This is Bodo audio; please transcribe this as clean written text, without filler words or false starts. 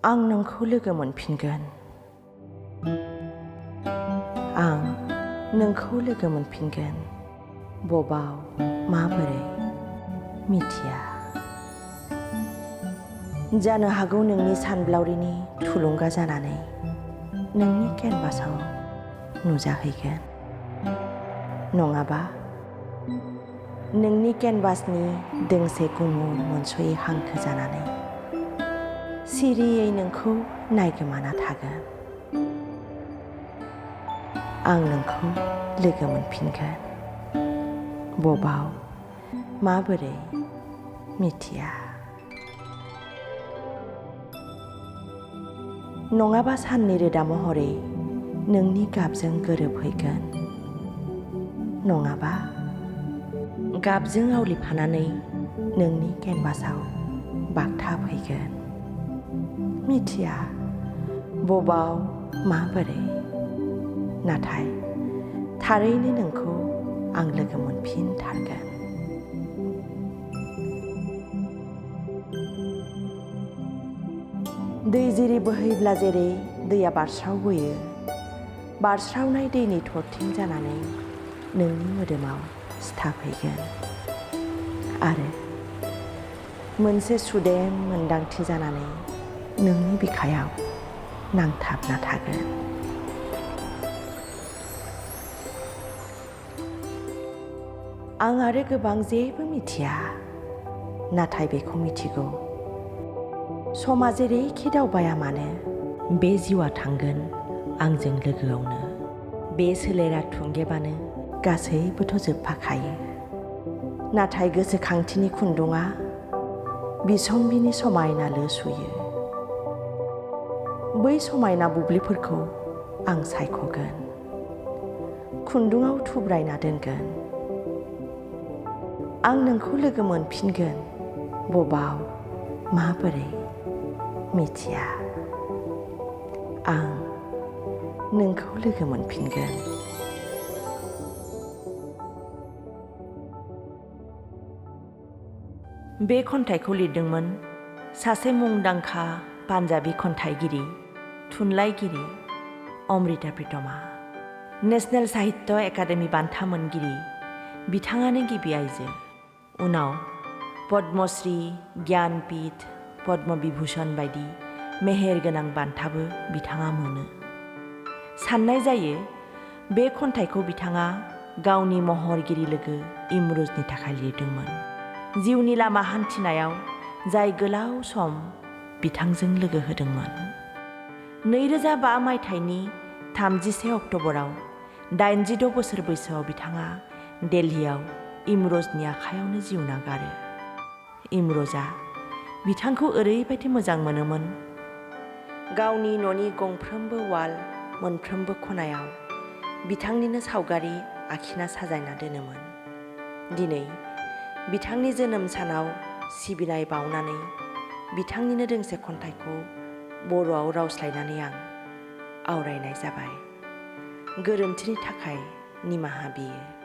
आं नोंखौ लोगो मोनफिनगोन। आं नोंखौ लोगो मोनफिनगोन। बबाव माबोरै मिथिया। जानो हागौ नोंनि सानब्लावरिनि थुलुंगा जानानै नोंनि केनभासाव नुजाहैगोन। नङाबा नोंनि केनभासनि दोंसे गुमुर मोनस'यै हांखो जानानै सिरियै नोंखौ नायगोमाना थागोन। आं नोंखौ लोगो मोनफिनगोन। बबाव माबोरै मिथिया। नङाबा साननि रोदा महरै नोंनि गाबजों गोरोबहैगोन। नङाबा गाबजों आवलिफानानै नोंनि केनभासाव बागथाबहैगोन। मिथिया बबाव माबोरै। नाथाय थारैनो नोंखौ आं लोगो मोनफिनथारगोन। दै जिरि बोहैब्ला जेरै दैया बारस्रावबोयो, बारस्रावनाय दैनि थरथिं जानानै नोंनि मोदोमाव सिथाबहैगोन आरो मोनसे सुदेम मोन्दांथि जानानै नोंनि बिखायाव नांथाबना थागोन। आं आरो गोबां जेबो मिथिया, नाथाय बेखौ मिथिगौ समा जेरैखि दावबाया मानो बे जिउआ थांगोन आंजों लोगोआवनो। बे सोलेरा थुंगेबानो गासैबोथ' जोबफाखायो। नाथाय गोसोखांथिनि खुन्दुङा बिसम्बिनि समायनाल' सुयो। बै समायना बुब्लिफोरखौ आं सायख'गोन, खुन्दुङाव थुब्रायना दोनगोन। आं नोंखौ लोगो मोनफिनगोन। बबाव माबोरै मिथिया। आं नोंखौ लोगो मोनफिनगोन। बे खन्थाइखौ लिरदोंमोन सासे मुंदांखा पान्जाबी खन्थाइगिरि, थुनलाइगिरि अमृता प्रीतमआ। नेशनेल साहित्य एकाडेमि बान्था मोनगिरि बिथाङानो गिबि आइजो। उनाव पद्मश्री, ज्ञानपीठ, पद्म विभूषण बायदि मेहेरगोनां बान्थाबो बिथाङा मोनो। साननाय जायो बे खन्थाइखौ बिथाङा गावनि महरगिरि लोगो इमरुजनि थाखाय लिरदोंमोन। जिउनि लामा हान्थिनायाव जाय गोलाव सम बिथांजों लोगो होदोंमोन। 2005 मायथाइनि 30 अक्ट'बराव 86 बोसोर बैसोआव बिथाङा दिल्लीयाव इमर'जनि आखायावनो जिउ नागारो। इमर'जआ बिथांखौ ओरैबायदि मोजां मोनोमोन, गावनि न'नि गंफ्रोमबो वाल, मोनफ्रोमबो खनायाव बिथांनिनो सावगारि आखिना साजायना दोनोमोन। दिनै बिथांनि जोनोम सानाव सिबिनाय बावनानै बिथांनिनो दोंसे खन्थाइखौ बर'आव रावस्लायनानै आं आवरायनाय जाबाय। गोरोन्थिनि थाखाय निमाहा बियो।